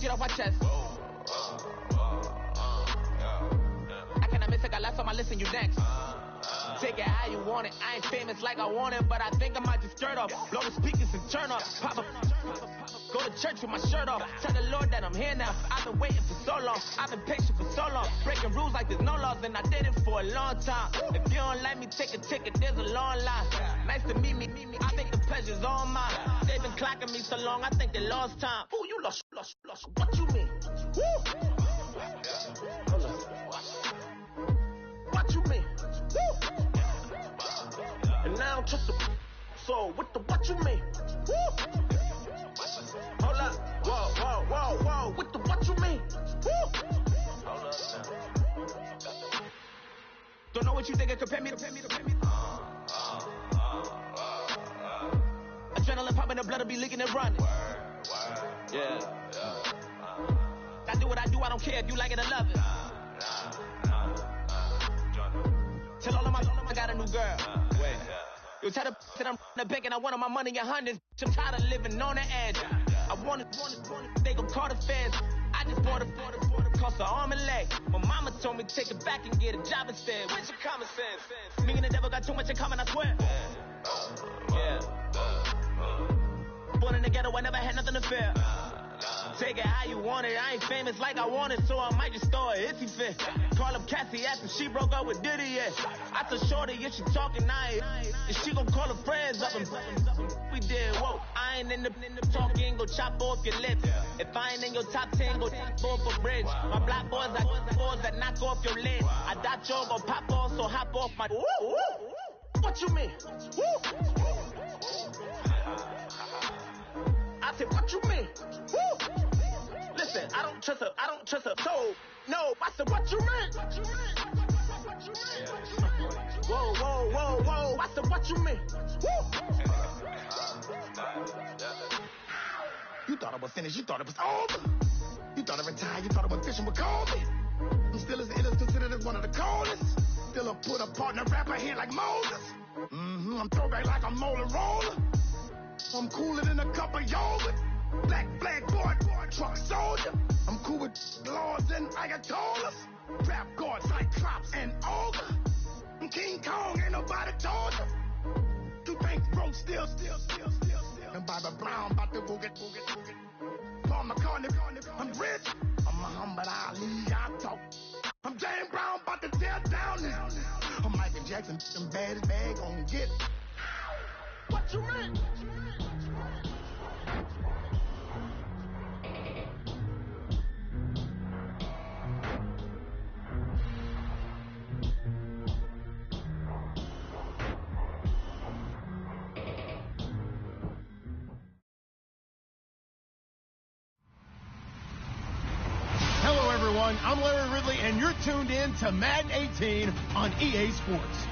it off my chest. I cannot miss it, got last on my list and you next. Take it how you want it. I ain't famous like I want it, but I think I might just skirt up. Blow the speakers and turn up. Pop up. Go to church with my shirt off. Tell the Lord that I'm here now. I've been waiting for so long. I've been patient for so long. Breaking rules like there's no laws, and I did it for a long time. If you don't like me, take a ticket. There's a long line. Nice to meet me. I think the pleasure's all mine. They've been clocking me so long, I think they lost time. Ooh, you lost. What you mean? Woo! What you mean? Woo! And now I don't trust the so what you mean? Woo! Hold up. Whoa. What you mean? Woo! Hold up now. Don't know what you think it compare me to. Adrenaline popping, the blood will be leaking and running. Yeah. I do what I do, I don't care if you like it or love it. Tell all of my I got a new girl. You tell the that I'm in the bank and I want my money in hundreds. I'm tired of living on the edge. I want it, they gon' call the feds. I just bought a cost an arm and leg. My mama told me take it back and get a job instead. Where's your common sense? Me and the devil got too much in common, I swear. Yeah. Born in the ghetto, I never had nothing to fear. Take it how you want it. I ain't famous like I want it, so I might just throw a hissy fit. Call up Cassie, ask if she broke up with Diddy yet. I told Shorty if she talking, and she gon' call her friends up and we did. Whoa, I ain't in the talking, go chop off your lips. If I ain't in your top 10, go off a bridge. My black boys like boys that knock off your lid. I doubt y'all gon' pop off, so hop off my. What you mean? I said, what you mean? Woo! Listen, I don't trust her. So, no, I said, what you mean? Whoa. I said, what you mean? Woo! You thought I was finished, you thought it was over. You thought I retired, you thought I was fishing with Kobe. I'm still as ill as considered as one of the coldest. Still a put a partner rapper here like Moses. I'm throwback like a molar roller. I'm cooler than a cup of yogurt. Black flag boy, truck soldier. I'm cool with lords and ayatollahs. Rap god, cyclops and ogre. I'm King Kong, ain't nobody told you. You think broke still. And Bobby Brown about to go get. Paul McCartney, I'm rich. I'm Muhammad Ali, I talk. I'm James Brown, about to tear down now. I'm Michael Jackson, them bad as bad gon' get. What you mean? Hello, everyone. I'm Larry Ridley, and you're tuned in to Madden 18 on EA Sports.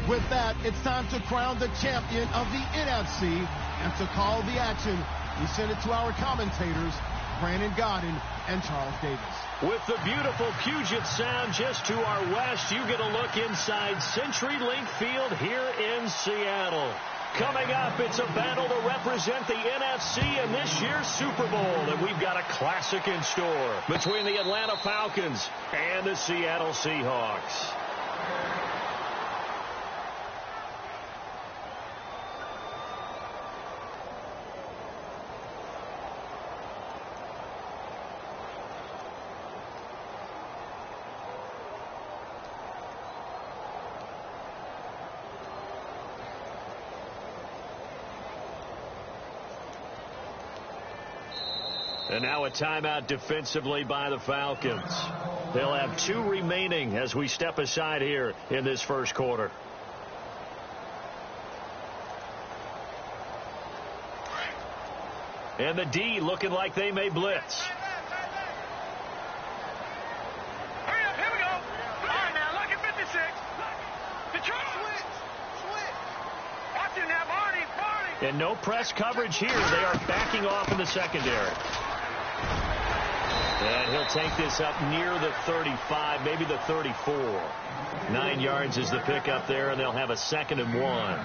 With that, it's time to crown the champion of the NFC, and to call the action, we send it to our commentators, Brandon Godden and Charles Davis. With the beautiful Puget Sound just to our west, you get a look inside CenturyLink Field here in Seattle. Coming up, it's a battle to represent the NFC in this year's Super Bowl, and we've got a classic in store between the Atlanta Falcons and the Seattle Seahawks. And now a timeout defensively by the Falcons. They'll have 2 remaining as we step aside here in this first quarter. And the D looking like they may blitz. Hurry up, here we go. All right, now, look at 56. Detroit. Switch. Watch it now, Barney. And no press coverage here. They are backing off in the secondary. And he'll take this up near the 35, maybe the 34. 9 yards is the pickup there, and they'll have a 2nd and 1.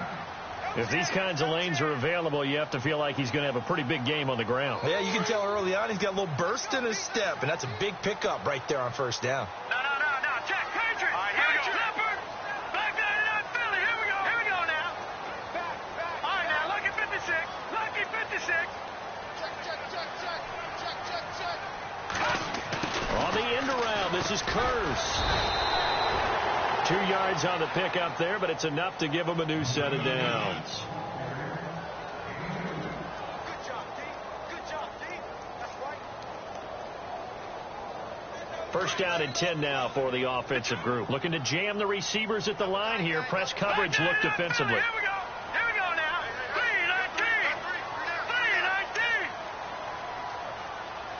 If these kinds of lanes are available, you have to feel like he's going to have a pretty big game on the ground. Yeah, you can tell early on he's got a little burst in his step, and that's a big pickup right there on first down. No. Check. Patriot. All right, here we go. Leopard. Back 99 Philly. Here we go. Here we go now. Back. All right, now, lucky 56. Lucky 56. Check. On the end around, this is Curse. 2 yards on the pickup there, but it's enough to give him a new set of downs. Good job, D. That's right. First down and 10 now for the offensive group. Looking to jam the receivers at the line here. Press coverage look defensively. Here we go now. 3-19.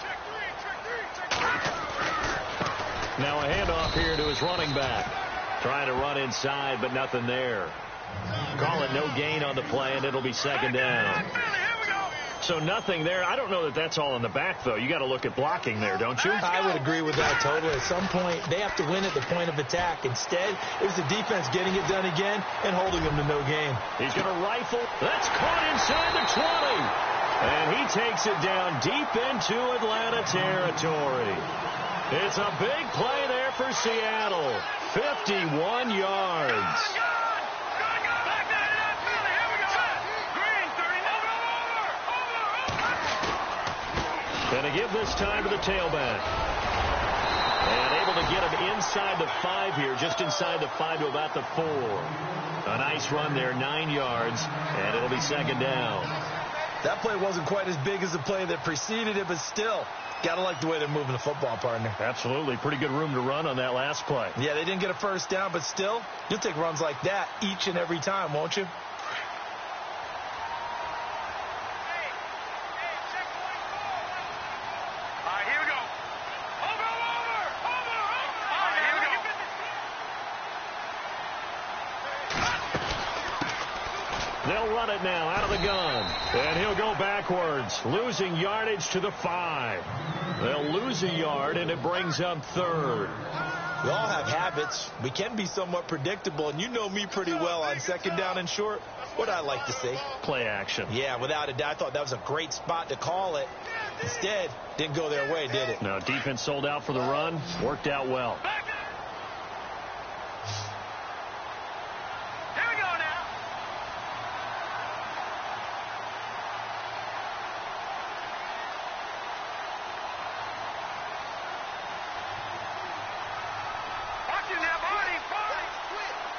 Check 3. Now a handoff here to his running back. Trying to run inside, but nothing there. Call it no gain on the play, and it'll be second down. So nothing there. I don't know that that's all in the back, though. You got to look at blocking there, don't you? I would agree with that totally. At some point, they have to win at the point of attack. Instead, it was the defense getting it done again and holding them to no gain. He's going to rifle. That's caught inside the 20. And he takes it down deep into Atlanta territory. It's a big play there for Seattle. 51 yards. Going to give this time to the tailback. And able to get him inside the 5 here, just inside the 5 to about the 4. A nice run there, 9 yards, and it'll be second down. That play wasn't quite as big as the play that preceded it, but still, got to like the way they're moving the football, partner. Absolutely. Pretty good room to run on that last play. Yeah, they didn't get a first down, but still, you'll take runs like that each and every time, won't you? They'll run it now out of the gun. And he'll go backwards, losing yardage to the 5. They'll lose a yard, and it brings up third. We all have habits. We can be somewhat predictable, and you know me pretty well on second down and short. What I like to see. Play action. Yeah, without a doubt. I thought that was a great spot to call it. Instead, didn't go their way, did it? No, defense sold out for the run. Worked out well.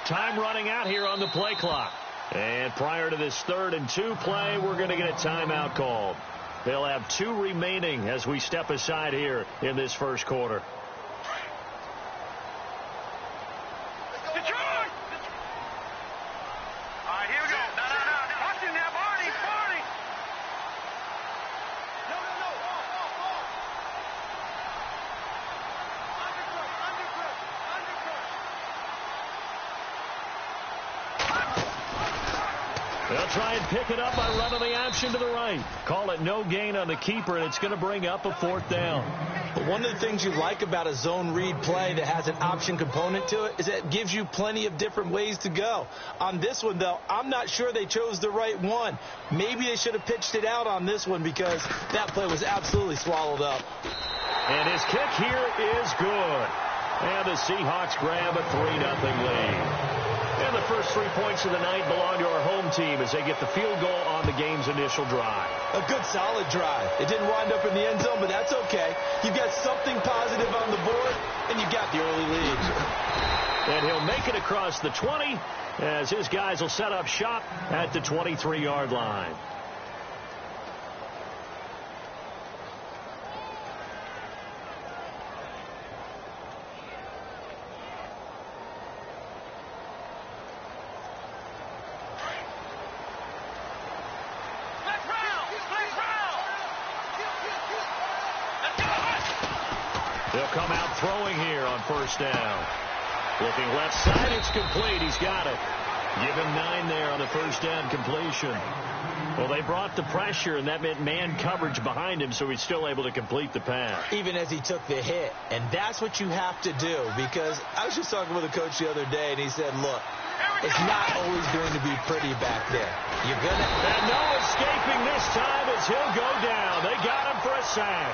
Time running out here on the play clock. And prior to this 3rd and 2 play, we're going to get a timeout called. They'll have 2 remaining as we step aside here in this first quarter. Detroit! All right, here we go. No. Watching now, Barney. No. They'll try and pick it up by running the option to the right. Call it no gain on the keeper, and it's going to bring up a 4th down. But one of the things you like about a zone read play that has an option component to it is that it gives you plenty of different ways to go. On this one, though, I'm not sure they chose the right one. Maybe they should have pitched it out on this one because that play was absolutely swallowed up. And his kick here is good. And the Seahawks grab a 3-0 lead. And the first 3 points of the night belong to our home team as they get the field goal on the game's initial drive. A good, solid drive. It didn't wind up in the end zone, but that's okay. You've got something positive on the board, and you got the early lead. And he'll make it across the 20 as his guys will set up shop at the 23-yard line. They'll come out throwing here on first down. Looking left side, it's complete. He's got it. Give him 9 there on the first down completion. Well, they brought the pressure, and that meant man coverage behind him, so he's still able to complete the pass. Even as he took the hit. And that's what you have to do, because I was just talking with a coach the other day, and he said, look, it's not always going to be pretty back there. You're going to... And no escaping this time as he'll go down. They got him for a sack.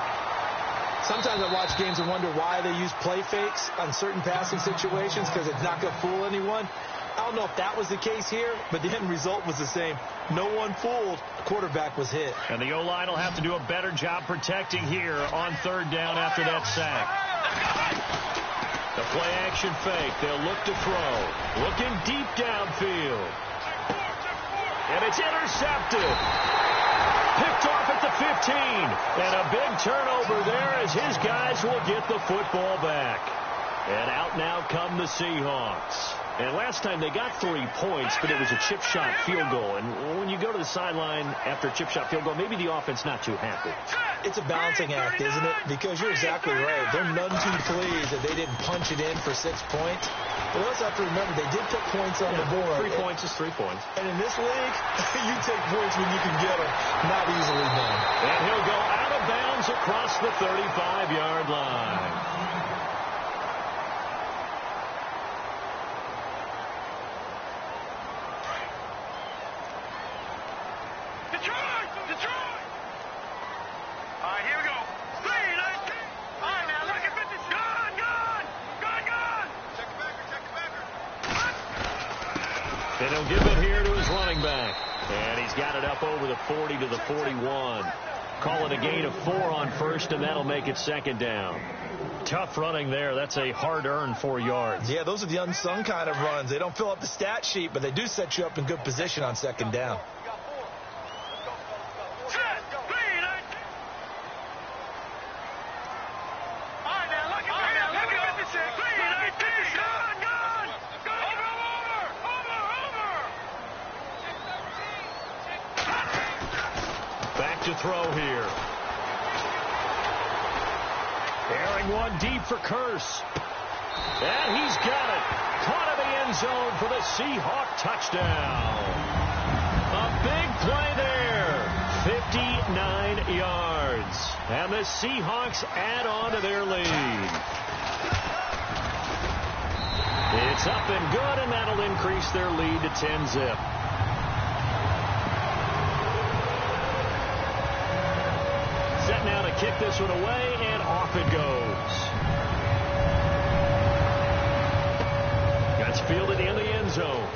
Sometimes I watch games and wonder why they use play fakes on certain passing situations, because it's not going to fool anyone. I don't know if that was the case here, but the end result was the same. No one fooled. The quarterback was hit. And the O-line will have to do a better job protecting here on third down after that sack. The play-action fake. They'll look to throw. Looking deep downfield. And it's intercepted. Picked off at the 15. And a big turnover there as his guys will get the football back. And out now come the Seahawks. And last time they got 3 points, but it was a chip shot field goal. And when you go to the sideline after a chip shot field goal, maybe the offense not too happy. It's a balancing act, isn't it? Because you're exactly right. They're none too pleased that they didn't punch it in for 6 points. But also have to remember, they did put points on the board. 3 points is 3 points. And in this league, you take points when you can get them. Not easily done. And he'll go out of bounds across the 35-yard line. And he'll give it here to his running back. And he's got it up over the 40 to the 41. Call it a gain of 4 on first, and that'll make it second down. Tough running there. That's a hard-earned 4 yards. Yeah, those are the unsung kind of runs. They don't fill up the stat sheet, but they do set you up in good position on second down. To throw here. Airing one deep for Curse. And he's got it. Caught in the end zone for the Seahawk touchdown. A big play there. 59 yards. And the Seahawks add on to their lead. It's up and good, and that'll increase their lead to 10-zip. Set now to kick this one away, and off it goes. That's fielded in the end zone.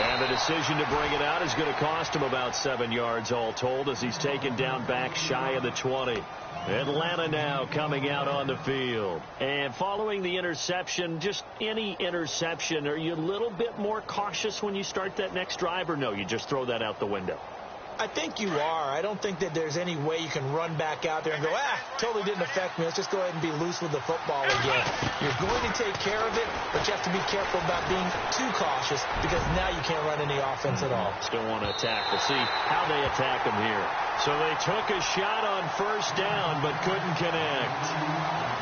And the decision to bring it out is going to cost him about 7 yards all told, as he's taken down back shy of the 20. Atlanta now coming out on the field. And following the interception, just any interception, are you a little bit more cautious when you start that next drive, or no, you just throw that out the window? I think you are. I don't think that there's any way you can run back out there and go, totally didn't affect me. Let's just go ahead and be loose with the football again. You're going to take care of it, but you have to be careful about being too cautious, because now you can't run any offense at all. Still want to attack. We'll see how they attack them here. So they took a shot on first down, but couldn't connect.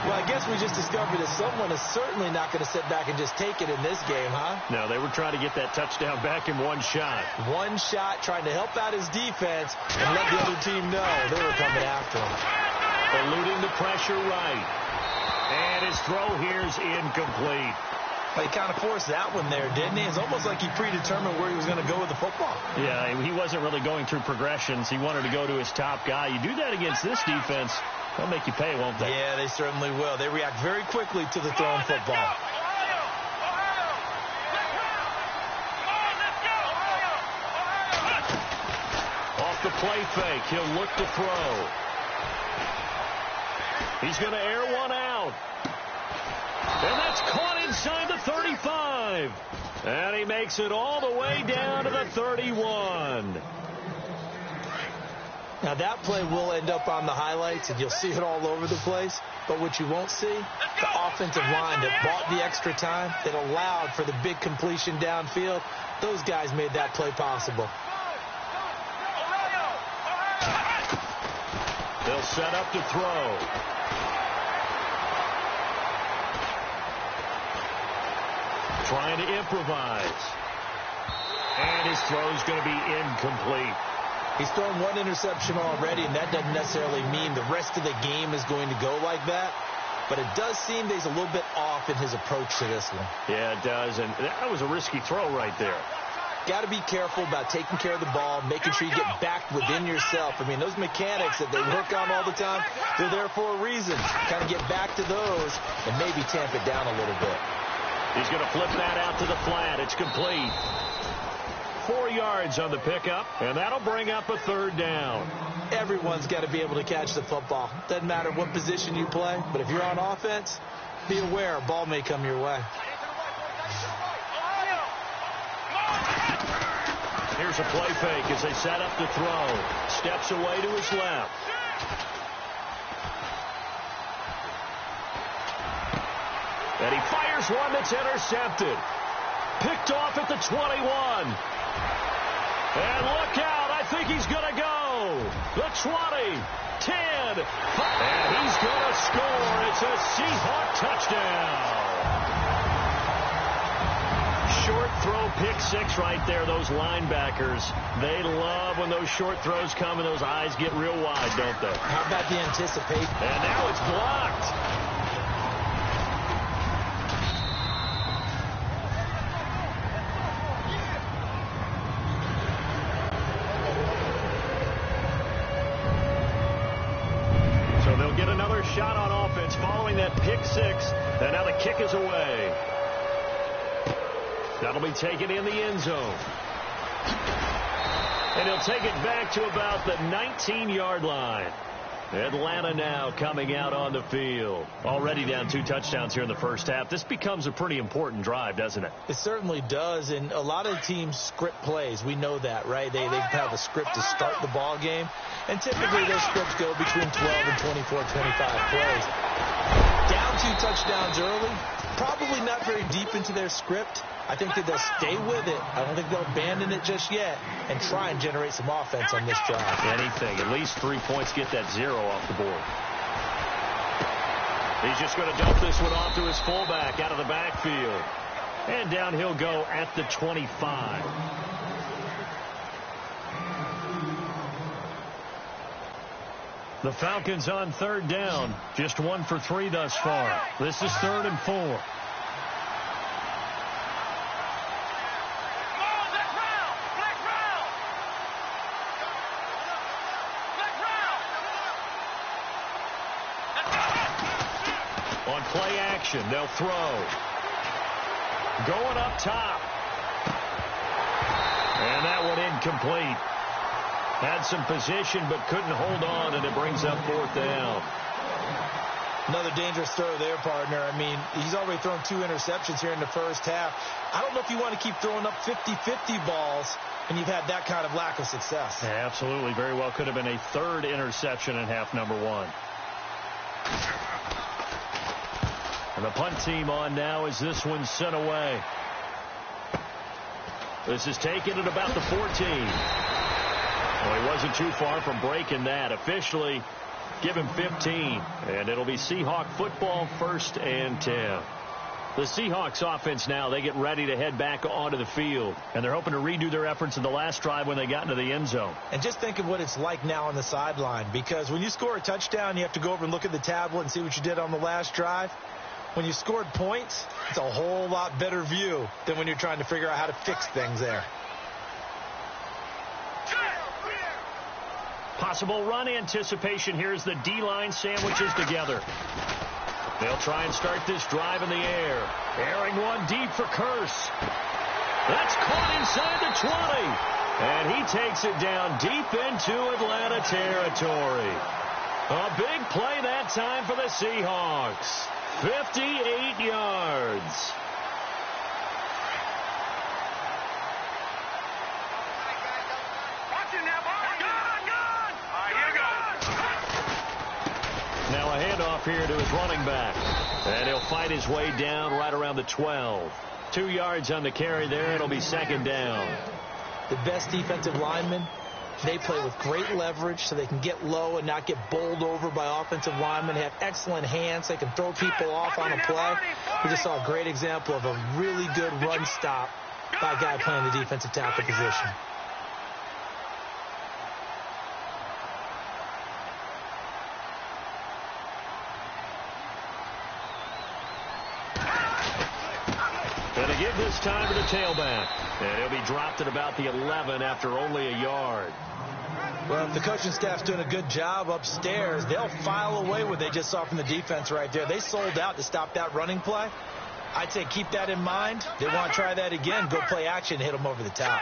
Well, I guess we just discovered that someone is certainly not going to sit back and just take it in this game, huh? No, they were trying to get that touchdown back in one shot. One shot, trying to help out his defense and let the other team know they were coming after him. Eluding the pressure right. And his throw here's incomplete. Well, he kind of forced that one there, didn't he? It's almost like he predetermined where he was going to go with the football. Yeah, he wasn't really going through progressions. He wanted to go to his top guy. You do that against this defense, they'll make you pay, won't they? Yeah, they certainly will. They react very quickly to the thrown football. Off the play fake, he'll look to throw. He's going to air one out. And that's caught inside the 35. And he makes it all the way down to the 31. Now, that play will end up on the highlights, and you'll see it all over the place. But what you won't see, the offensive line that bought the extra time, that allowed for the big completion downfield, those guys made that play possible. They'll set up to throw. Trying to improvise. And his throw's going to be incomplete. He's thrown one interception already, and that doesn't necessarily mean the rest of the game is going to go like that. but it does seem that he's a little bit off in his approach to this one. Yeah, it does, and that was a risky throw right there. Got to be careful about taking care of the ball, making sure you get back within yourself. I mean, those mechanics that they work on all the time, they're there for a reason. Kind of get back to those and maybe tamp it down a little bit. He's going to flip that out to the flat. It's complete. 4 yards on the pickup, and that'll bring up a third down. Everyone's got to be able to catch the football. Doesn't matter what position you play, but if you're on offense, be aware a ball may come your way. Here's a play fake as they set up the throw. Steps away to his left. And he fires one that's intercepted. Picked off at the 21. And look out. I think he's going to go. The 20, 10, 5. And he's going to score. It's a Seahawk touchdown. Short throw, pick six right there. Those linebackers, they love when those short throws come and those eyes get real wide, don't they? How about the anticipation? And now it's blocked. So they'll get another shot on offense following that pick six. And now the kick is away. That'll be taken in the end zone. And he'll take it back to about the 19-yard line. Atlanta now coming out on the field. Already down 2 touchdowns here in the first half. This becomes a pretty important drive, doesn't it? It certainly does, and a lot of teams script plays. We know that, right? They have a script to start the ball game, and typically those scripts go between 12 and 24, 25 plays. Down 2 touchdowns early, probably not very deep into their script. I think that they'll stay with it. I don't think they'll abandon it just yet and try and generate some offense on this drive. Anything. At least 3 points, get that 0 off the board. He's just going to dump this one off to his fullback out of the backfield. And down he'll go at the 25. The Falcons on third down. Just 1 for 3 thus far. This is 3rd and 4. On play action, they'll throw. Going up top. And that one incomplete. Had some position but couldn't hold on, and it brings up 4th down. Another dangerous throw there, partner. I mean, he's already thrown 2 interceptions here in the first half. I don't know if you want to keep throwing up 50-50 balls and you've had that kind of lack of success. Yeah, absolutely. Very well could have been a 3rd interception in half number 1. And the punt team on now as this one's sent away. This is taken at about the 14. Well, he wasn't too far from breaking that. Officially, give him 15. And it'll be Seahawk football, 1st and 10. The Seahawks offense now, they get ready to head back onto the field. And they're hoping to redo their efforts in the last drive when they got into the end zone. And just think of what it's like now on the sideline. Because when you score a touchdown, you have to go over and look at the tablet and see what you did on the last drive. When you scored points, it's a whole lot better view than when you're trying to figure out how to fix things there. Possible run anticipation here as the D-line sandwiches together. They'll try and start this drive in the air. Airing one deep for Curse. That's caught inside the 20. And he takes it down deep into Atlanta territory. A big play that time for the Seahawks. 58 yards. Now a handoff here to his running back. And he'll fight his way down right around the 12. 2 yards on the carry there. It'll be 2nd down. The best defensive linemen, they play with great leverage so they can get low and not get bowled over by offensive linemen. They have excellent hands. They can throw people off on a play. We just saw a great example of a really good run stop by a guy playing the defensive tackle position. And to give this time to the tailback. And he'll be dropped at about the 11 after only a yard. Well, if the coaching staff's doing a good job upstairs, they'll file away what they just saw from the defense right there. They sold out to stop that running play. I'd say keep that in mind. They want to try that again. Go play action, hit them over the top.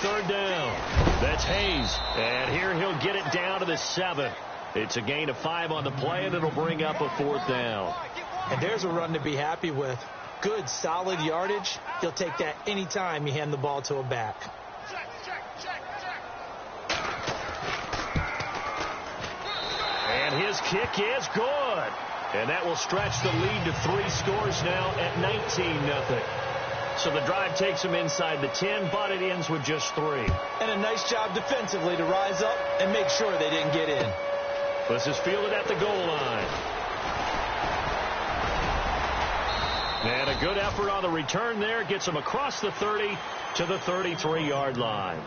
Third down. That's Hayes. And here he'll get it down to the 7. It's a gain of 5 on the play, and it'll bring up a 4th down. And there's a run to be happy with. Good, solid yardage. He'll take that anytime you hand the ball to a back. And his kick is good. And that will stretch the lead to 3 scores now at 19-0. So the drive takes them inside the 10, but it ends with just 3. And a nice job defensively to rise up and make sure they didn't get in. This is fielded at the goal line. And a good effort on the return there. Gets them across the 30 to the 33-yard line.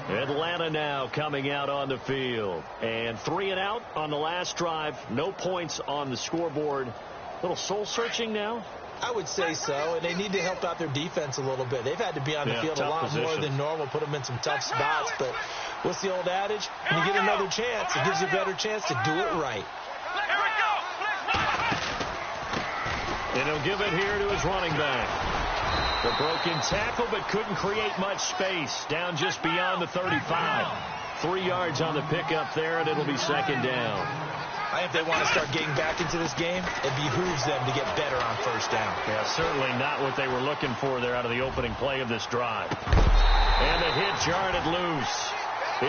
Atlanta now coming out on the field. And 3 and out on the last drive. No points on the scoreboard. A little soul-searching now. I would say so, and they need to help out their defense a little bit. They've had to be on the field a lot more than normal, put them in some tough spots. But what's the old adage? When you get another chance, it gives you a better chance to do it right. And he'll give it here to his running back. The broken tackle, but couldn't create much space. Down just beyond the 35. 3 yards on the pickup there, and it'll be 2nd down. I think they want to start getting back into this game. It behooves them to get better on 1st down. Yeah, certainly not what they were looking for there out of the opening play of this drive. And the hit jarred it loose.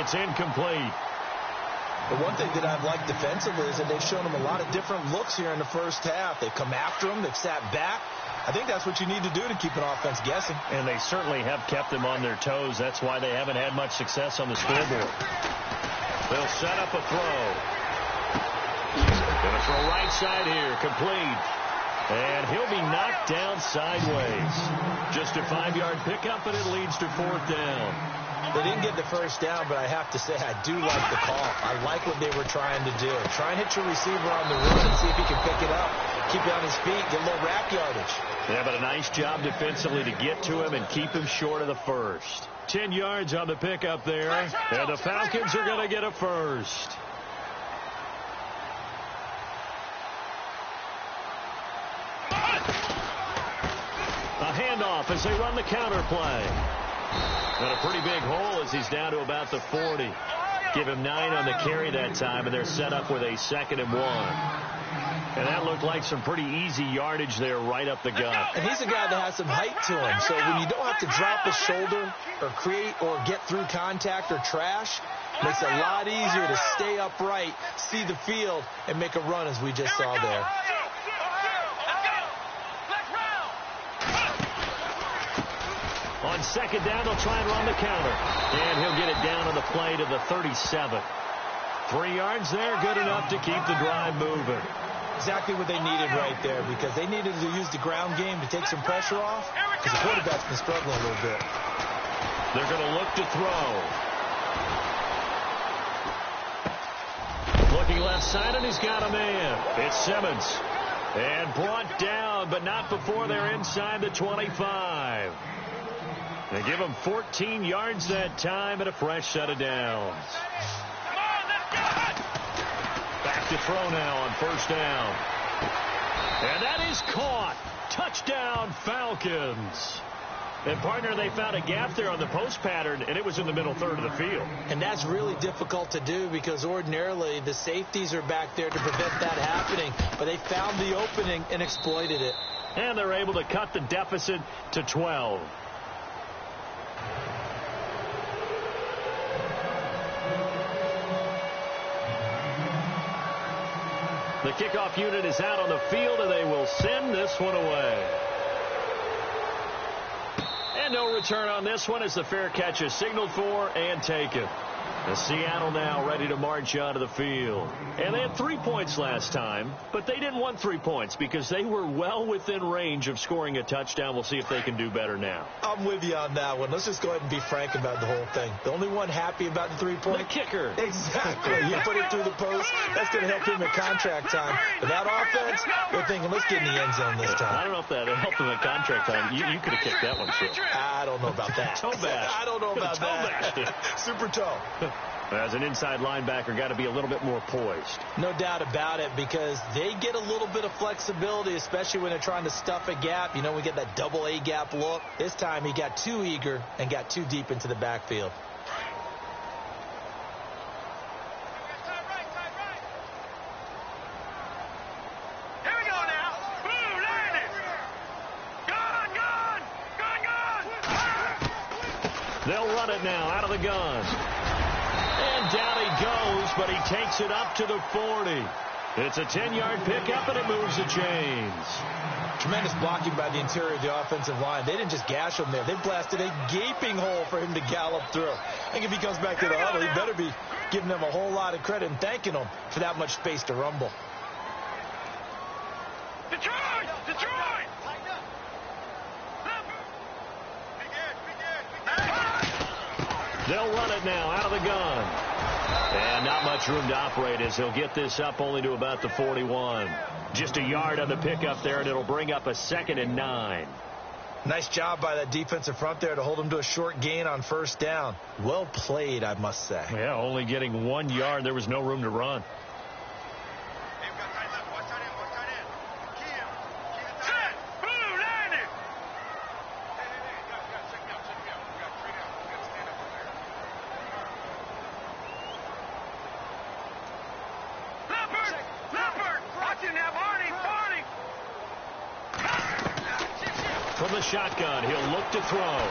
It's incomplete. The one thing that I've liked defensively is that they've shown them a lot of different looks here in the 1st half. They've come after them. They've sat back. I think that's what you need to do to keep an offense guessing. And they certainly have kept them on their toes. That's why they haven't had much success on the scoreboard. They'll set up a throw. Going to throw right side here, complete. And he'll be knocked down sideways. Just a 5-yard pickup, and it leads to 4th down. They didn't get the 1st down, but I have to say I do like the call. I like what they were trying to do. Try and hit your receiver on the run and see if he can pick it up. Keep it on his feet, get a little wrap yardage. Yeah, but a nice job defensively to get to him and keep him short of the 1st. 10 yards on the pickup there, and the Falcons are going to get a 1st. A handoff as they run the counter play. And a pretty big hole as he's down to about the 40. Give him 9 on the carry that time, and they're set up with a 2nd and 1. And that looked like some pretty easy yardage there right up the gut. And he's a guy that has some height to him, so when you don't have to drop a shoulder or create or get through contact or trash, makes it a lot easier to stay upright, see the field, and make a run as we just saw there. On 2nd down, they'll try and run the counter. And he'll get it down on the play to the 37. 3 yards there, good enough to keep the drive moving. Exactly what they needed right there, because they needed to use the ground game to take some pressure off, because the quarterback's been struggling a little bit. They're going to look to throw. Looking left side, and he's got a man. It's Simmons. And brought down, but not before they're inside the 25. They give him 14 yards that time and a fresh set of downs. Back to throw now on 1st down. And that is caught. Touchdown, Falcons. And, partner, they found a gap there on the post pattern, and it was in the middle 3rd of the field. And that's really difficult to do because ordinarily the safeties are back there to prevent that happening. But they found the opening and exploited it. And they're able to cut the deficit to 12. The kickoff unit is out on the field, and they will send this one away. And no return on this one as the fair catch is signaled for and taken. The Seattle now ready to march out of the field. And they had 3 points last time, but they didn't want 3 points because they were well within range of scoring a touchdown. We'll see if they can do better now. I'm with you on that one. Let's just go ahead and be frank about the whole thing. The only one happy about the 3-point? The kicker. Exactly. You put it through the post. That's going to help him at contract time. But that offense, they're thinking, let's get in the end zone this time. I don't know if that helped him at contract time. You could have kicked that one, too. I don't know about that. Toe bash. I don't know about that. Super toe. As an inside linebacker, got to be a little bit more poised. No doubt about it, because they get a little bit of flexibility, especially when they're trying to stuff a gap. You know, we get that double A gap look. This time he got too eager and got too deep into the backfield. Here we go now. Boom, landed. Gone. They'll run it now out of the gun. And down he goes, but he takes it up to the 40. It's a 10-yard pickup, and it moves the chains. Tremendous blocking by the interior of the offensive line. They didn't just gash him there. They blasted a gaping hole for him to gallop through. I think if he comes back to the huddle, he better be giving them a whole lot of credit and thanking them for that much space to rumble. Detroit! Detroit! They'll run it now out of the gun. And not much room to operate as he'll get this up only to about the 41. Just a yard on the pickup there, and it'll bring up a 2nd and 9. Nice job by that defensive front there to hold him to a short gain on first down. Well played, I must say. Yeah, only getting 1 yard. There was no room to run. From the shotgun, he'll look to throw.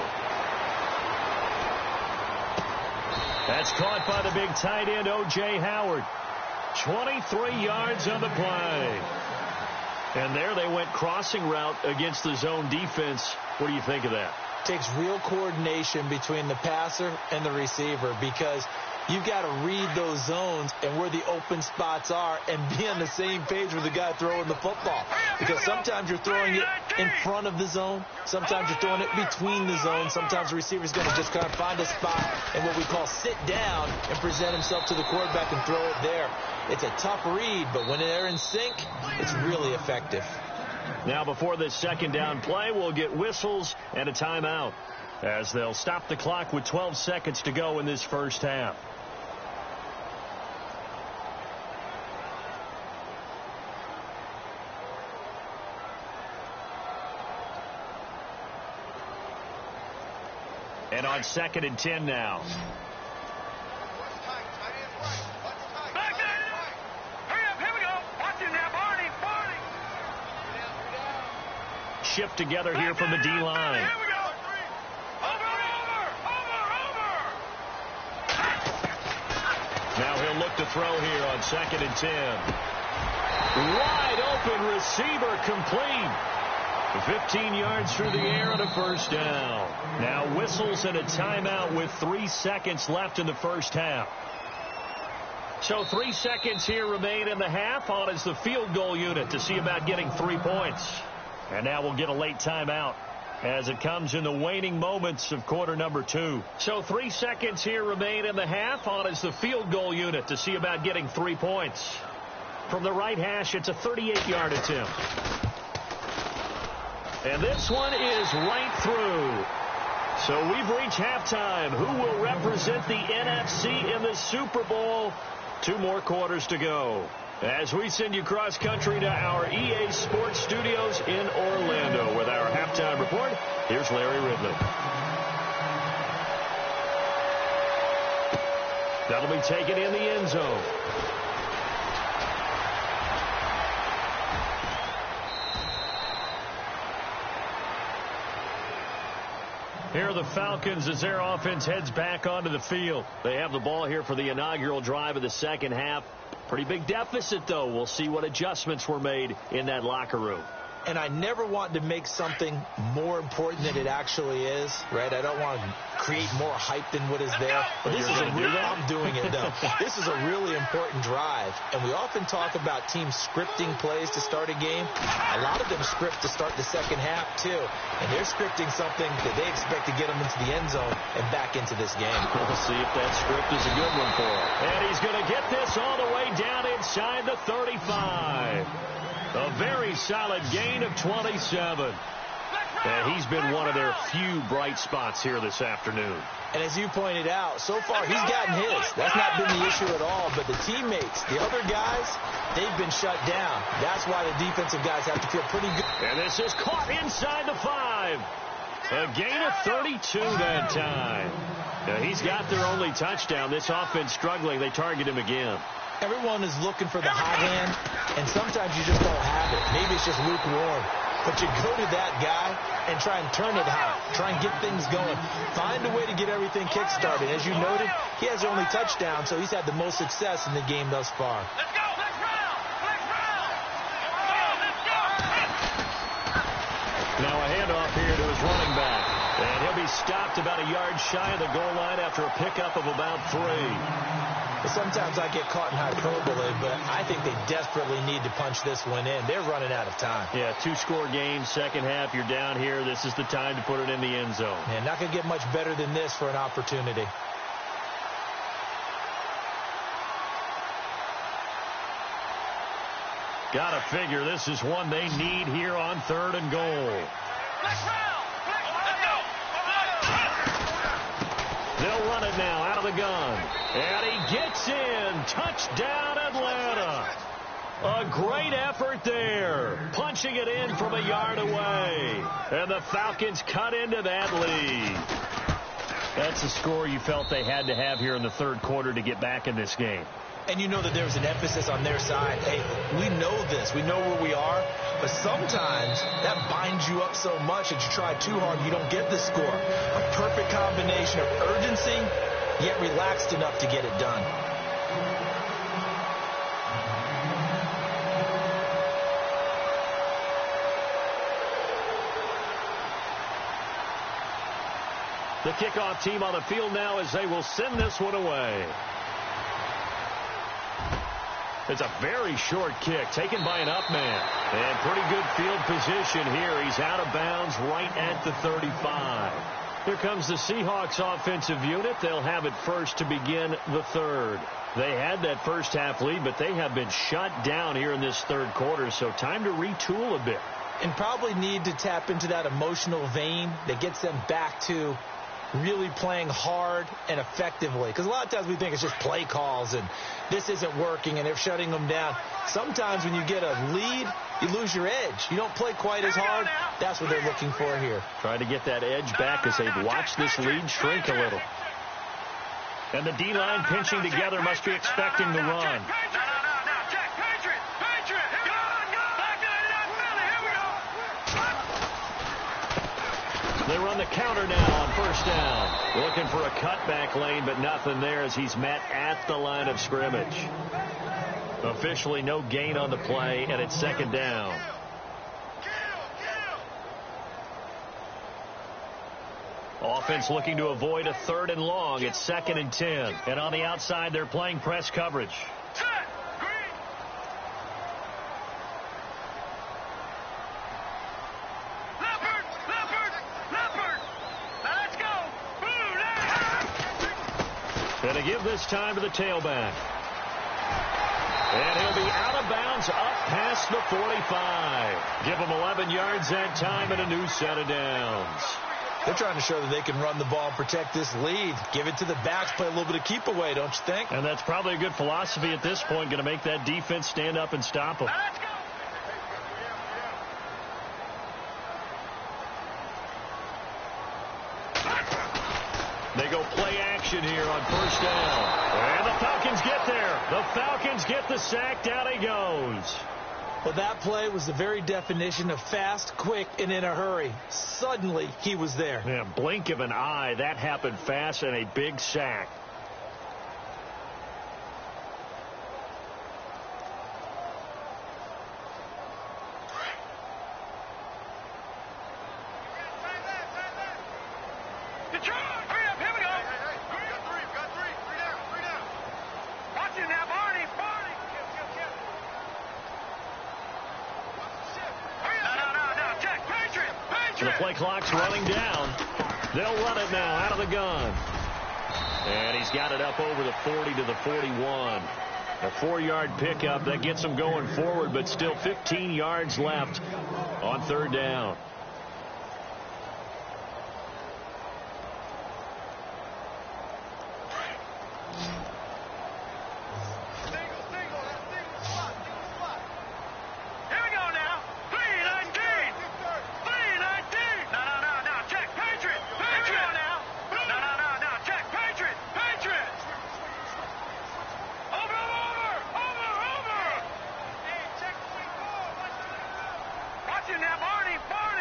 That's caught by the big tight end, O.J. Howard. 23 yards on the play. And there they went crossing route against the zone defense. What do you think of that? Takes real coordination between the passer and the receiver, because you've got to read those zones and where the open spots are and be on the same page with the guy throwing the football. Because sometimes you're throwing it in front of the zone. Sometimes you're throwing it between the zones. Sometimes the receiver's going to just kind of find a spot and what we call sit down and present himself to the quarterback and throw it there. It's a tough read, but when they're in sync, it's really effective. Now before this second down play, we'll get whistles and a timeout as they'll stop the clock with 12 seconds to go in this first half. And on 2nd and 10 now. Back there. Hurry up, here we go. Watch him now, Barney. Shift together here from the D-line. Here we go. Over. Now he'll look to throw here on 2nd and 10. Wide open receiver complete. 15 yards through the air on a first down. Now whistles and a timeout with 3 seconds left in the first half. So 3 seconds here remain in the half. On is the field goal unit to see about getting 3 points. And now we'll get a late timeout as it comes in the waning moments of quarter number 2. So 3 seconds here remain in the half. On is the field goal unit to see about getting 3 points. From the right hash, it's a 38-yard attempt. And this one is right through. So we've reached halftime. Who will represent the NFC in the Super Bowl? 2 more quarters to go. As we send you cross country to our EA Sports Studios in Orlando with our halftime report, here's Larry Ridley. That'll be taken in the end zone. Here are the Falcons as their offense heads back onto the field. They have the ball here for the inaugural drive of the second half. Pretty big deficit, though. We'll see what adjustments were made in that locker room. and I never want to make something more important than it actually is, right? I don't want to create more hype than what is there. But this is I'm doing it, though. This is a really important drive, and we often talk about teams scripting plays to start a game. A lot of them script to start the second half, too, and they're scripting something that they expect to get them into the end zone and back into this game. We'll see if that script is a good one for him. And he's going to get this all the way down inside the 35. A very solid gain of 27. And he's been one of their few bright spots here this afternoon. And as you pointed out, so far he's gotten his. That's not been the issue at all. But the teammates, the other guys, they've been shut down. That's why the defensive guys have to feel pretty good. And this is caught inside the 5. A gain of 32 that time. Now, he's got their only touchdown. This offense struggling. They target him again. Everyone is looking for the hot hand, and sometimes you just don't have it. Maybe it's just lukewarm. But you go to that guy and try and turn it hot. Try and get things going. Find a way to get everything kick-started. As you noted, he has the only touchdown, so he's had the most success in the game thus far. Let's go! Let's round! Let's round! Let's go! Now a handoff here to his running back. And he'll be stopped about a yard shy of the goal line after a pickup of about 3. Sometimes I get caught in hyperbole, but I think they desperately need to punch this one in. They're running out of time. Yeah, 2-score game, second half, you're down here. This is the time to put it in the end zone. Man, not going to get much better than this for an opportunity. Got to figure this is one they need here on 3rd and goal. Let's round! Let's go! They'll run it now out of the gun. And he gets in. Touchdown, Atlanta. A great effort there. Punching it in from a yard away. And the Falcons cut into that lead. That's the score you felt they had to have here in the 3rd quarter to get back in this game. And you know that there's an emphasis on their side. Hey, we know this. We know where we are. But sometimes that binds you up so much that you try too hard, you don't get the score. A perfect combination of urgency, yet relaxed enough to get it done. The kickoff team on the field now as they will send this one away. It's a very short kick taken by an up man. And pretty good field position here. He's out of bounds right at the 35. Here comes the Seahawks offensive unit. They'll have it first to begin the 3rd. They had that first half lead, but they have been shut down here in this 3rd quarter, so time to retool a bit. And probably need to tap into that emotional vein that gets them back to really playing hard and effectively. Because a lot of times we think it's just play calls and this isn't working and they're shutting them down. Sometimes when you get a lead, you lose your edge. You don't play quite as hard. That's what they're looking for here. Trying to get that edge back as they've watched this lead shrink a little. And the D-line pinching together must be expecting the run. They run the counter now on first down. Looking for a cutback lane, but nothing there as he's met at the line of scrimmage. Officially no gain on the play, and it's 2nd down. Offense looking to avoid a 3rd and long. It's 2nd and 10. And on the outside, they're playing press coverage. And to give this time to the tailback. And he'll be out of bounds up past the 45. Give him 11 yards that time and a new set of downs. They're trying to show that they can run the ball and protect this lead. Give it to the backs, play a little bit of keep away, don't you think? And that's probably a good philosophy at this point, going to make that defense stand up and stop them. They go play action here on first down. And the Falcons get there. The Falcons get the sack. Down he goes. Well, that play was the very definition of fast, quick, and in a hurry. Suddenly, he was there. Yeah, blink of an eye. That happened fast and a big sack. So the play clock's running down. They'll run it now out of the gun. And he's got it up over the 40 to the 41. A 4-yard pickup that gets them going forward, but still 15 yards left on third down.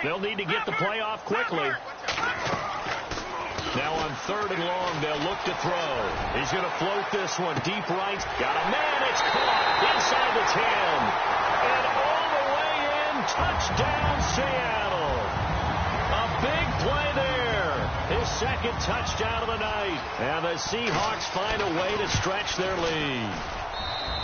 They'll need to get the play off quickly. Now on third and long, they'll look to throw. He's going to float this one deep right. Got a man. It's caught inside the 10. And all the way in. Touchdown, Seattle. A big play there. His second touchdown of the night. And the Seahawks find a way to stretch their lead.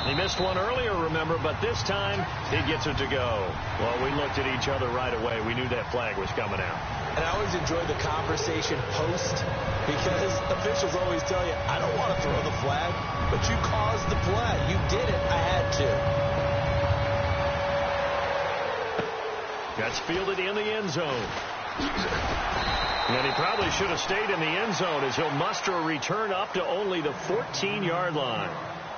He missed one earlier, remember, but this time he gets it to go. Well, we looked at each other right away. We knew that flag was coming out. And I always enjoy the conversation post because officials always tell you, I don't want to throw the flag, but you caused the play. You did it. I had to. That's fielded in the end zone. And he probably should have stayed in the end zone as he'll muster a return up to only the 14-yard line.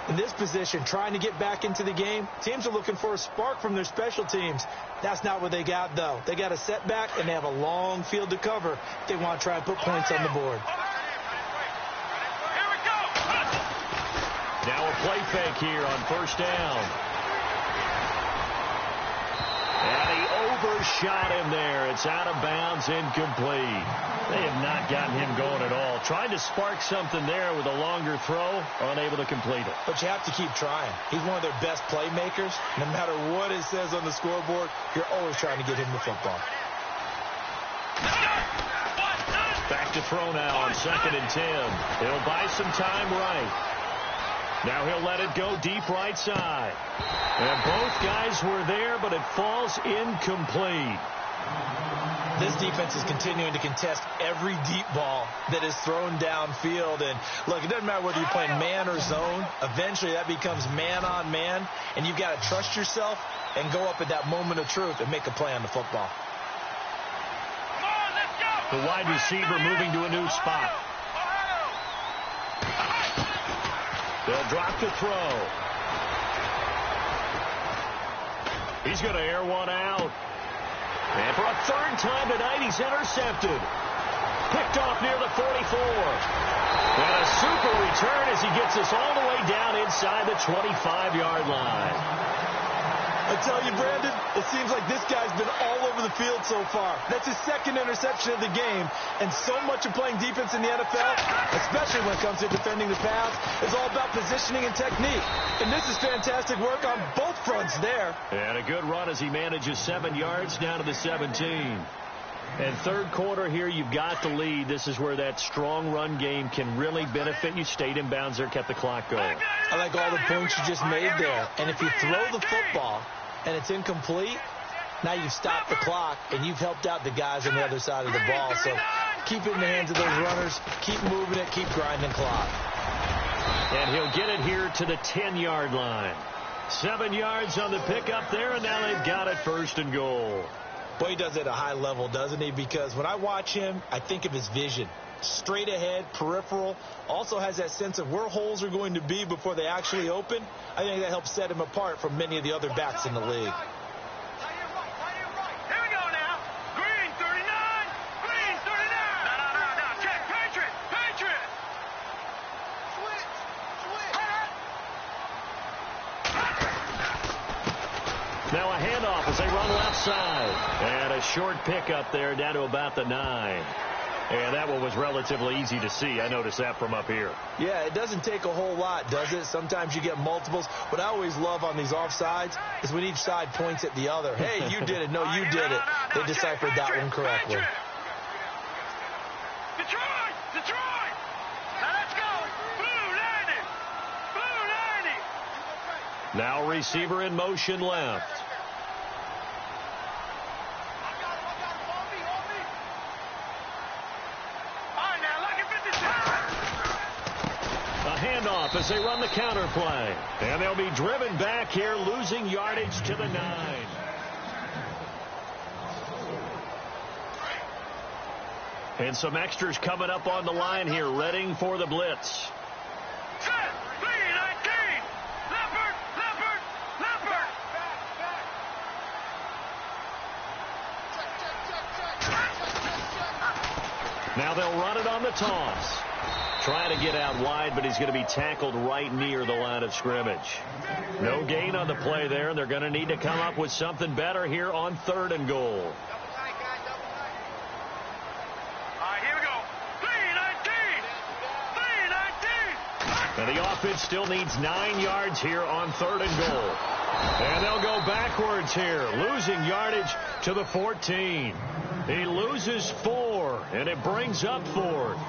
In this position, trying to get back into the game, teams are looking for a spark from their special teams. That's not what they got, though. They got a setback, and they have a long field to cover. They want to try and put points on the board. Now a play fake here on first down. And he overshot him there. It's out of bounds, incomplete. They have not gotten him going at all. Trying to spark something there with a longer throw, unable to complete it. But you have to keep trying. He's one of their best playmakers. No matter what it says on the scoreboard, you're always trying to get him the football. Back to throw now on 2nd and 10. He'll buy some time right. Now he'll let it go deep right side. And both guys were there, but it falls incomplete. This defense is continuing to contest every deep ball that is thrown downfield. And, look, it doesn't matter whether you're playing man or zone. Eventually that becomes man on man, and you've got to trust yourself and go up at that moment of truth and make a play on the football. The wide receiver moving to a new spot. They'll drop the throw. He's going to air one out. And for a third time tonight, he's intercepted. Picked off near the 44. And a super return as he gets us all the way down inside the 25-yard line. I tell you, Brandon, it seems like this guy's been all over the field so far. That's his second interception of the game. And so much of playing defense in the NFL, especially when it comes to defending the pass, is all about positioning and technique. And this is fantastic work on both fronts there. And a good run as he manages 7 yards down to the 17. And third quarter here, you've got the lead. This is where that strong run game can really benefit you. Stayed in bounds there, kept the clock going. I like all the points you just made there. And if you throw the football and it's incomplete, now you've stopped the clock and you've helped out the guys on the other side of the ball. So keep it in the hands of those runners. Keep moving it. Keep grinding clock. And he'll get it here to the 10-yard line. 7 yards on the pickup there, and now they've got it 1st and goal. Boy, he does it at a high level, doesn't he? Because when I watch him, I think of his vision. Straight ahead, peripheral. Also has that sense of where holes are going to be before they actually open. I think that helps set him apart from many of the other backs in the league. Now a handoff as they run left side. And a short pickup there down to about the 9. And that one was relatively easy to see. I noticed that from up here. Yeah, it doesn't take a whole lot, does it? Sometimes you get multiples. What I always love on these offsides is when each side points at the other. Hey, you did it. No, you did it. They deciphered that one correctly. Detroit! Detroit! Now let's go! Blue 90! Blue 90! Now receiver in motion left. handoff as they run the counter play. And they'll be driven back here, losing yardage to the 9. And some extras coming up on the line here, readying for the blitz. Set, 3-19. Leopard, Leopard, Leopard. Now they'll run it on the toss. Trying to get out wide, but he's going to be tackled right near the line of scrimmage. No gain on the play there, and they're going to need to come up with something better here on 3rd and goal. And the offense still needs 9 yards here on 3rd and goal. And they'll go backwards here, losing yardage to the 14. He loses 4, and it brings up 4th.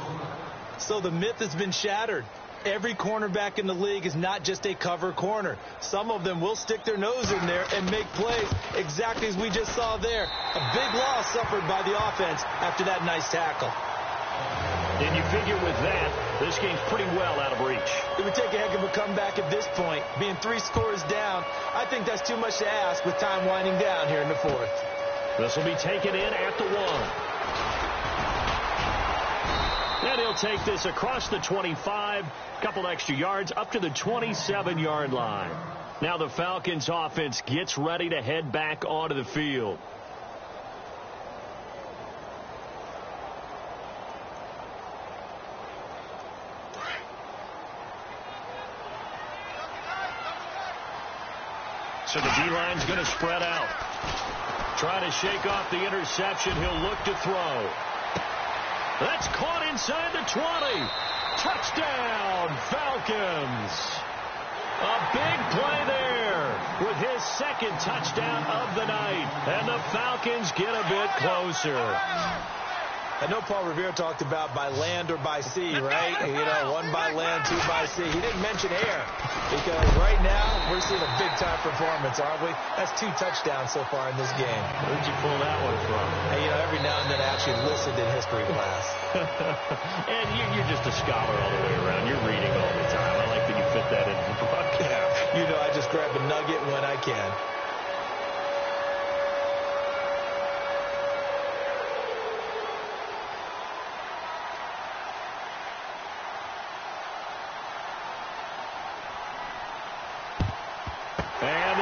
So the myth has been shattered. Every cornerback in the league is not just a cover corner. Some of them will stick their nose in there and make plays exactly as we just saw there. A big loss suffered by the offense after that nice tackle. And you figure with that, this game's pretty well out of reach. It would take a heck of a comeback at this point. Being 3 scores down, I think that's too much to ask with time winding down here in the 4th. This will be taken in at the 1. And he'll take this across the 25, couple extra yards up to the 27-yard line. Now the Falcons offense gets ready to head back onto the field. So the D-line's going to spread out. Trying to shake off the interception. He'll look to throw. That's caught inside the 20. Touchdown, Falcons. A big play there with his 2nd touchdown of the night. And the Falcons get a bit closer. I know Paul Revere talked about by land or by sea, right? You know, 1 by land, 2 by sea. He didn't mention air because right now we're seeing a big-time performance, aren't we? That's 2 touchdowns so far in this game. Where'd you pull that one from? And, you know, every now and then I actually listened in history class. And you're just a scholar all the way around. You're reading all the time. I like that you fit that into the broadcast. You know, I just grab a nugget when I can.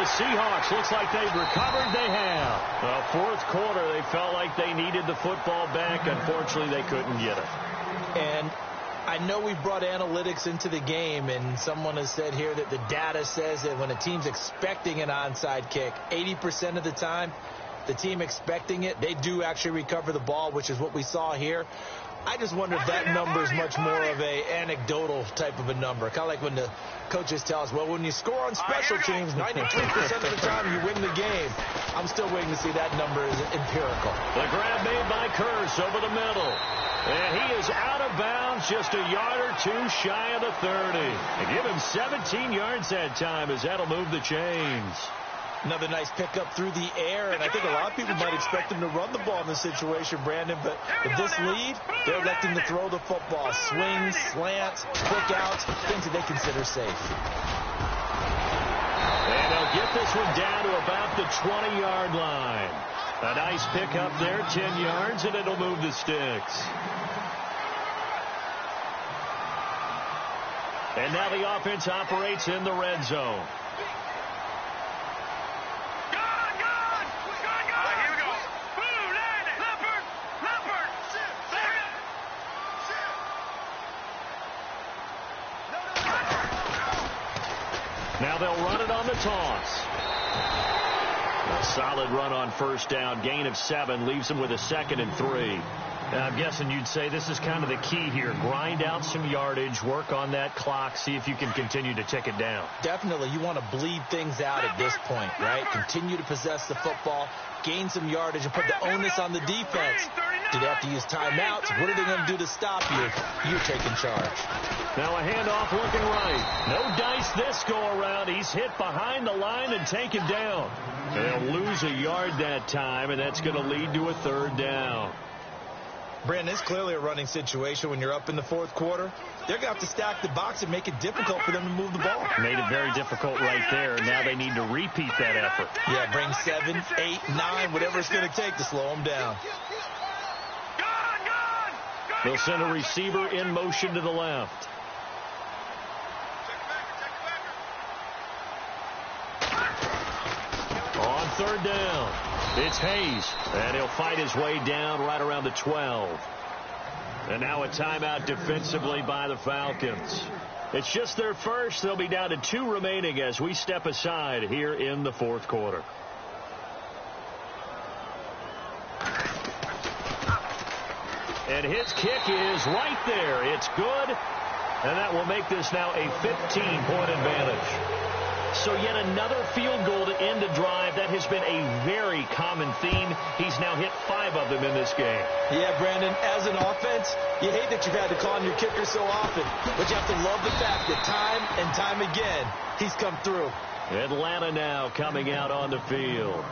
Seahawks, looks like they've recovered. They have. Well, 4th quarter, they felt like they needed the football back. Unfortunately, they couldn't get it. And I know we brought analytics into the game, and someone has said here that the data says that when a team's expecting an onside kick, 80% of the time, the team expecting it, they do actually recover the ball, which is what we saw here. I just wonder if that number is much more of a anecdotal type of a number. Kind of like when the coaches tell us, well, when you score on special teams, 93% of the time you win the game. I'm still waiting to see that number is empirical. The grab made by Curse over the middle. And he is out of bounds, just a yard or 2 shy of the 30. They give him 17 yards that time as that'll move the chains. Another nice pickup through the air, and I think a lot of people might expect him to run the ball in this situation, Brandon, but with this lead, they're electing to throw the football. Swings, slants, quick outs, things that they consider safe. And they'll get this one down to about the 20-yard line. A nice pickup there, 10 yards, and it'll move the sticks. And now the offense operates in the red zone. Now they'll run it on the toss. A solid run on 1st down. Gain of 7 leaves them with a 2nd and 3. I'm guessing you'd say this is kind of the key here. Grind out some yardage, work on that clock, see if you can continue to tick it down. Definitely. You want to bleed things out at this point, right? Continue to possess the football, gain some yardage, and put the onus on the defense. Do they have to use timeouts? What are they going to do to stop you? You're taking charge. Now a handoff looking right. No dice this go around. He's hit behind the line and taken down. And they'll lose a yard that time, and that's going to lead to a 3rd down. Brandon, it's clearly a running situation when you're up in the fourth quarter. They're going to have to stack the box and make it difficult for them to move the ball. Made it very difficult right there. Now they need to repeat that effort. Yeah, bring 7, 8, 9, whatever it's going to take to slow them down. They'll send a receiver in motion to the left. On third down, it's Hayes, and he'll fight his way down right around the 12. And now a timeout defensively by the Falcons. It's just their first. They'll be down to 2 remaining as we step aside here in the fourth quarter. And his kick is right there. It's good, and that will make this now a 15-point advantage. So yet another field goal to end a drive. That has been a very common theme. He's now hit 5 of them in this game. Yeah, Brandon, as an offense, you hate that you've had to call on your kicker so often, but you have to love the fact that time and time again, he's come through. Atlanta now coming out on the field.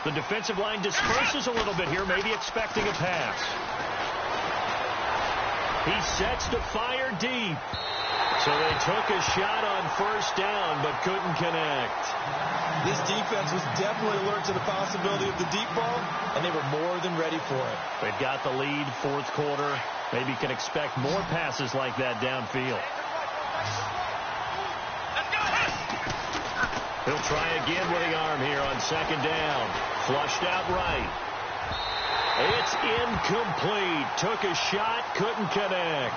The defensive line disperses a little bit here, maybe expecting a pass. He sets to fire deep. So they took a shot on first down, but couldn't connect. This defense was definitely alert to the possibility of the deep ball, and they were more than ready for it. They've got the lead, fourth quarter. Maybe can expect more passes like that downfield. He'll try again with the arm here on second down. Flushed out right. It's incomplete. Took a shot, couldn't connect.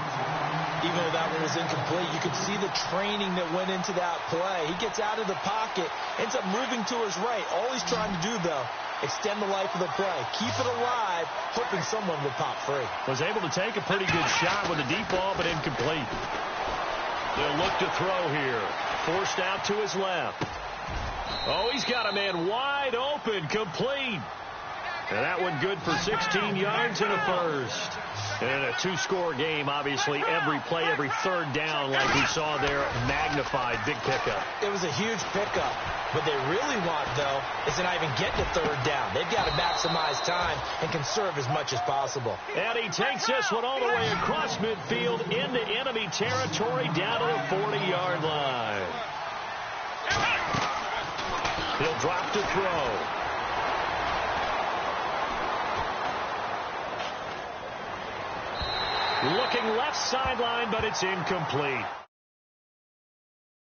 Even though that one was incomplete, you could see the training that went into that play. He gets out of the pocket, ends up moving to his right. All he's trying to do, though, extend the life of the play. Keep it alive, hoping someone would pop free. Was able to take a pretty good shot with a deep ball, but incomplete. They'll look to throw here. Forced out to his left. Oh, he's got a man wide open, complete. And that one good for 16 yards and a first. And a 2-score game, obviously, every play, every third down, like we saw there, magnified, big pickup. It was a huge pickup. What they really want, though, is to not even get to third down. They've got to maximize time and conserve as much as possible. And he takes this one all the way across midfield into enemy territory down to the 40-yard line. He'll drop to throw. Looking left sideline, but it's incomplete.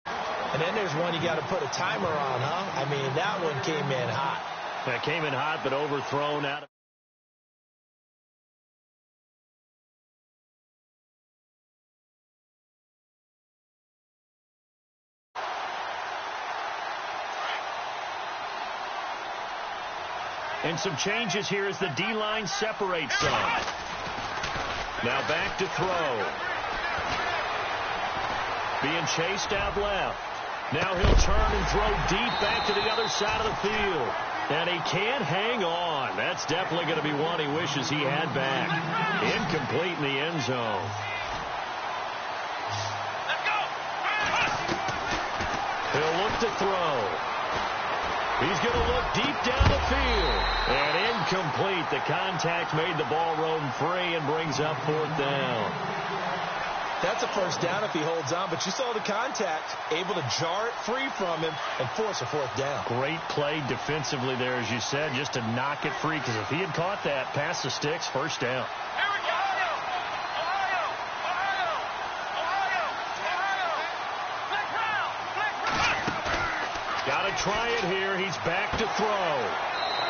And then there's one you got to put a timer on, huh? I mean, that one came in hot. That came in hot, but overthrown out of. And some changes here as the D-line separates some. Now back to throw. Being chased out left. Now he'll turn and throw deep back to the other side of the field. And he can't hang on. That's definitely going to be one he wishes he had back. Incomplete in the end zone. He'll look to throw. He's going to look deep down the field. And incomplete. The contact made the ball roam free and brings up fourth down. That's a first down if he holds on, but you saw the contact, able to jar it free from him and force a fourth down. Great play defensively there, as you said, just to knock it free, because if he had caught that, past the sticks, first down. Got to try it here. He's back to throw.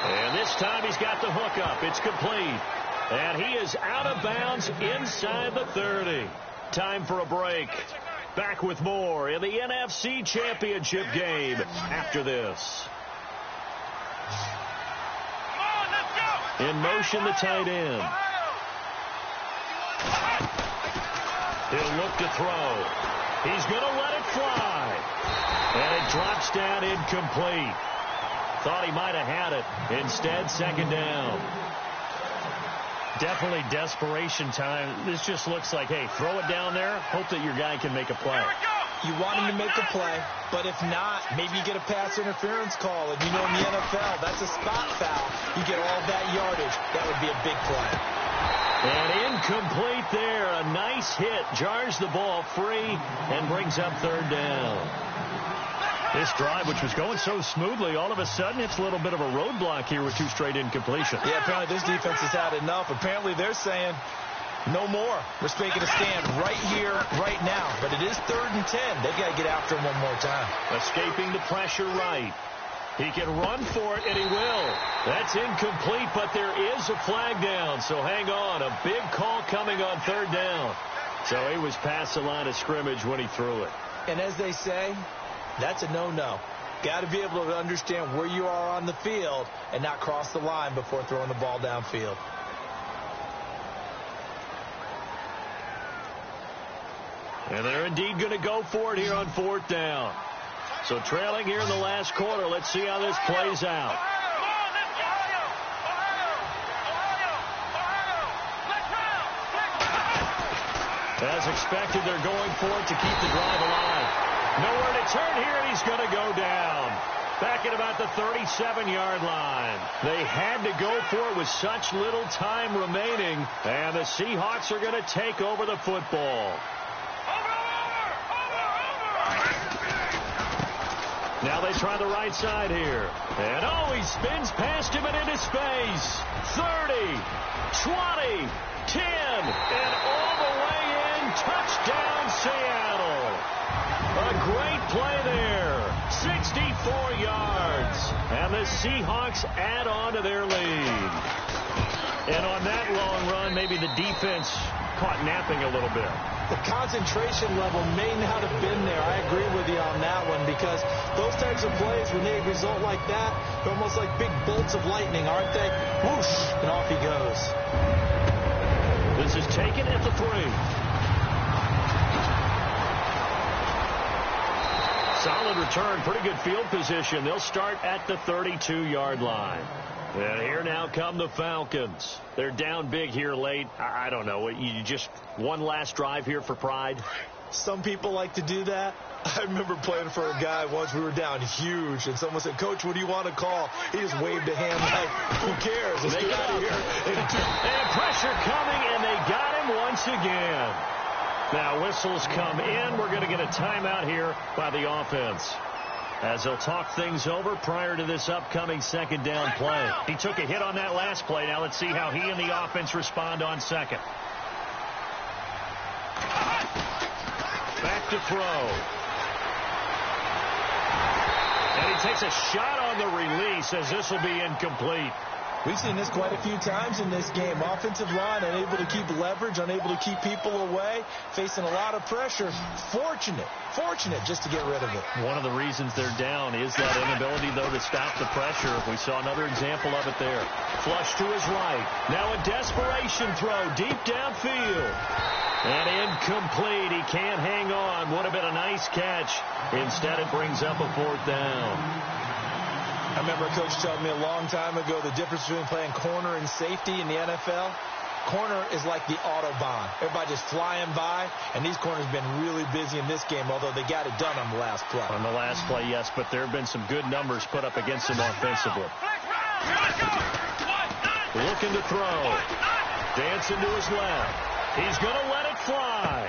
And this time he's got the hook up. It's complete. And he is out of bounds inside the 30. Time for a break. Back with more in the NFC Championship game after this. In motion, the tight end. He'll look to throw. He's going to let it fly. And it drops down incomplete. Thought he might have had it. Instead, second down. Definitely desperation time. This just looks like, hey, throw it down there. Hope that your guy can make a play. You want him to make a play, but if not, maybe you get a pass interference call. And you know in the NFL, that's a spot foul. You get all that yardage. That would be a big play. And incomplete there. A nice hit. Jars the ball free and brings up third down. This drive, which was going so smoothly, all of a sudden it's a little bit of a roadblock here with 2 straight incompletions. Yeah, apparently this defense has had enough. Apparently they're saying no more. We're making a stand right here, right now. But it is 3rd and 10. They've got to get after him one more time. Escaping the pressure right. He can run for it, and he will. That's incomplete, but there is a flag down. So hang on. A big call coming on 3rd down. So he was past the line of scrimmage when he threw it. And as they say, that's a no-no. Got to be able to understand where you are on the field and not cross the line before throwing the ball downfield. And they're indeed going to go for it here on 4th down. So trailing here in the last quarter. Let's see how this plays out. As expected, they're going for it to keep the drive alive. Nowhere to turn here, and he's going to go down. Back at about the 37-yard line. They had to go for it with such little time remaining. And the Seahawks are going to take over the football. Now they try the right side here. And he spins past him and into space. 30, 20, 10, and all the way in. Touchdown, Seattle. A great play there. 64 yards. And the Seahawks add on to their lead. And on that long run, maybe the defense caught napping a little bit. The concentration level may not have been there. I agree with you on that one, because those types of plays, when they result like that, they're almost like big bolts of lightning, aren't they? Whoosh, and off he goes. This is taken at the 3. Solid return, pretty good field position. They'll start at the 32-yard line. And here now come the Falcons. They're down big here late. I don't know. You just one last drive here for pride? Some people like to do that. I remember playing for a guy once. We were down huge, and someone said, "Coach, what do you want to call?" He just waved a hand like, "Who cares? Let's get out of here." And pressure coming, and they got him once again. Now whistles come in. We're going to get a timeout here by the offense, as they'll talk things over prior to this upcoming 2nd down play. He took a hit on that last play. Now let's see how he and the offense respond on 2nd. Back to throw. And he takes a shot on the release, as this will be incomplete. We've seen this quite a few times in this game. Offensive line unable to keep leverage, unable to keep people away, facing a lot of pressure. Fortunate just to get rid of it. One of the reasons they're down is that inability, though, to stop the pressure. We saw another example of it there. Flush to his right. Now a desperation throw deep downfield. And incomplete. He can't hang on. Would have been a nice catch. Instead, it brings up a 4th down. I remember a coach telling me a long time ago the difference between playing corner and safety in the NFL. Corner is like the Autobahn. Everybody just flying by, and these corners have been really busy in this game, although they got it done on the last play. On the last play, yes, but there have been some good numbers put up against him offensively. Looking to throw. Dancing to his left. He's going to let it fly.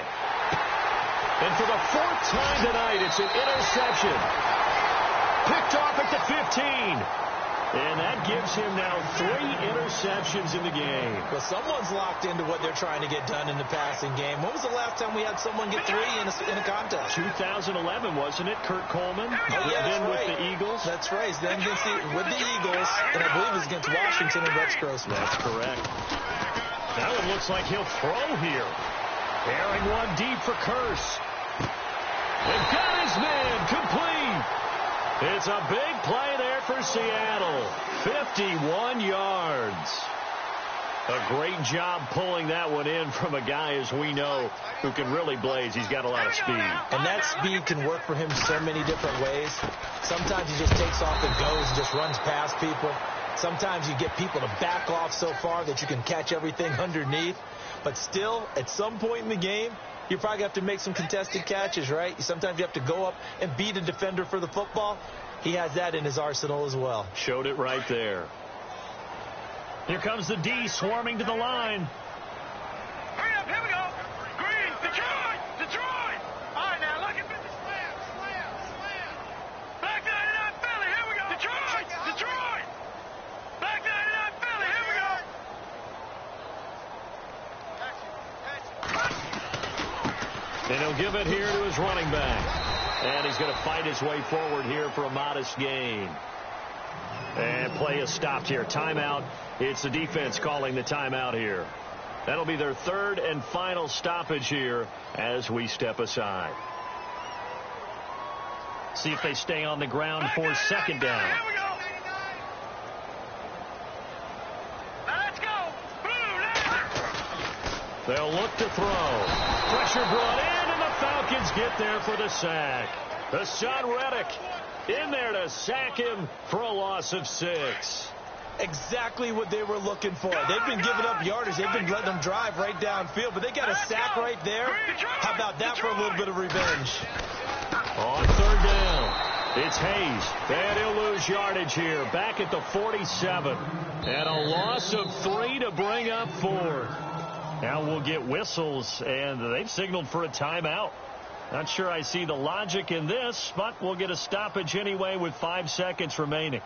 And for the 4th time tonight, it's an interception. Picked off at the 15. And that gives him now 3 interceptions in the game. Well, someone's locked into what they're trying to get done in the passing game. When was the last time we had someone get 3 in a contest? 2011, wasn't it? Kurt Coleman. Then with the Eagles. That's right. Then with the Eagles, and I believe it was against Washington and Rex Grossman. That's correct. That one looks like he'll throw here. Airing one deep for Curse. They've got his man complete. It's a big play there for Seattle. 51 yards. A great job pulling that one in from a guy, as we know, who can really blaze. He's got a lot of speed. And that speed can work for him so many different ways. Sometimes he just takes off and goes and just runs past people. Sometimes you get people to back off so far that you can catch everything underneath. But still, at some point in the game, you probably have to make some contested catches, right? Sometimes you have to go up and beat a defender for the football. He has that in his arsenal as well. Showed it right there. Here comes the D swarming to the line. Hurry up, here we go. Green, Detroit, Detroit. All right, now, look at this. Slam. Back 99 Philly, here we go. Detroit. Back 99 Philly, here we go. And he'll give it here to his running back. And he's going to fight his way forward here for a modest gain. And play is stopped here. Timeout. It's the defense calling the timeout here. That'll be their third and final stoppage here as we step aside. See if they stay on the ground for second down. Here we go. Now let's go. They'll look to throw. Pressure brought in, and the Falcons get there for the sack. Hassan Reddick in there to sack him for a loss of 6. Exactly what they were looking for. They've been giving up yardage. They've been letting them drive right downfield, but they got a sack right there. How about that for a little bit of revenge? On third down, it's Hayes, and he'll lose yardage here, back at the 47. And a loss of 3 to bring up 4. Now we'll get whistles, and they've signaled for a timeout. Not sure I see the logic in this, but we'll get a stoppage anyway with 5 seconds remaining.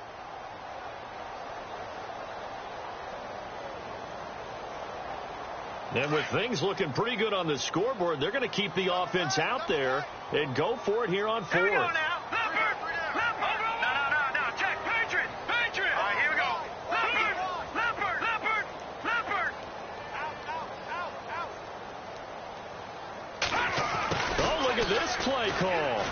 And with things looking pretty good on the scoreboard, they're going to keep the offense out there and go for it here on 4th. Here we go now. Leopard. No. Check. Patriot. All right, here we go. Leopard. Oh, look at this play call.